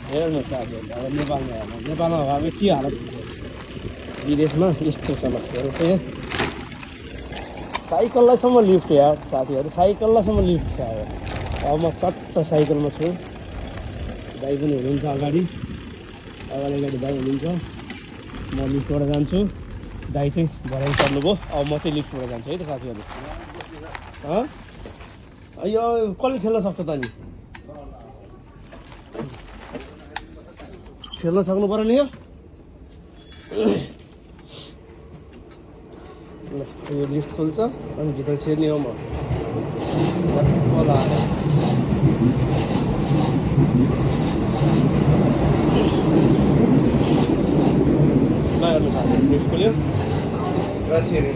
हेर्नु साथीहरू अब नेपालमा हेर्नु नेपालमा अब के हालत हुन्छ विदेशमा यस्तो छ ल हेर्नुहोस् त यहाँ साइकललाईसम्म लिफ्ट यार साथीहरू साइकललाईसम्म लिफ्ट छ अब म चट्ट साइकलमा छु दाइ पनि हुनुहुन्छ अगाडि अगाडि दाइ हुनुहुन्छ म लिफ्टबाट जान्छु दाइ चाहिँ भराइ सर्नुभयो अब म चाहिँ लिफ्टबाट जान्छु है त साथीहरू यो कसले ठेल्न सक्छ त नि ठेल्न सक्नु पऱ्यो नि यो यो लिफ्ट खोल्छ अनि भित्र छिर्ने हो म होला हेर्नु साथीहरू लिफ्ट खोल्यो र छिर्यो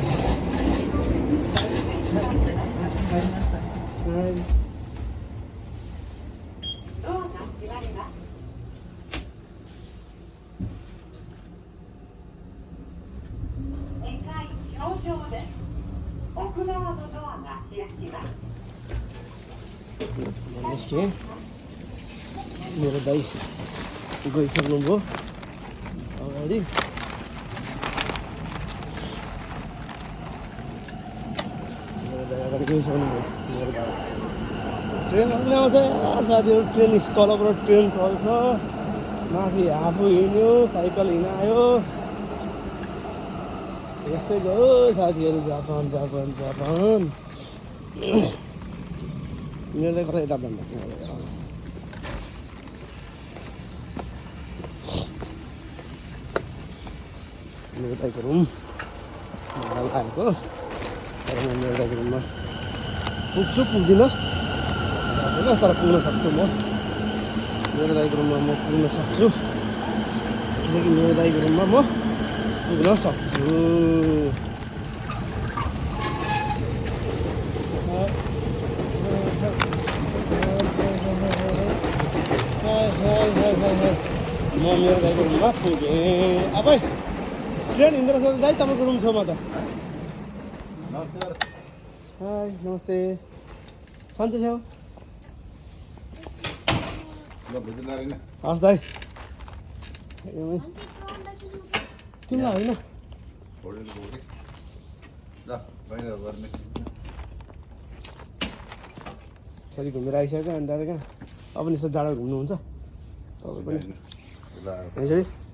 निस्केँ मेरो दाइ गइसक्नुभयो अगाडि मेरो दाइ अगाडि गइसक्नुभयो मेरो दाइ ट्रेन पनि आउँछ साथीहरू ट्रेन तलबाट ट्रेन चल्छ माथि आफू हिँड्यो साइकल हिँडायो यस्तै गयो साथीहरू जापान जापान जापान मेरो चाहिँ कता यता भन्दा चाहिँ मेरो दाइको रुम आएको तर म मेरो दाइको रुममा पुग्छु पुग्दिनँ होइन तर पुग्न सक्छु म मेरो दाइको रुममा म पुग्न सक्छु किनकि मेरो दाइको रुममा म पुग्न सक्छु म मेरो दाइको रुममा पुगेँ अब ट्रेन हिँड्दो रहेछ दाइ तपाईँको रुम छेउमा त हाई नमस्ते सन्चै छेउ हस् दाइ तिमीलाई होइन फेरि घुमेर आइसक्यो अनि त कहाँ अब नि यस्तो जाडो घुम्नुहुन्छ तपाईँ पनि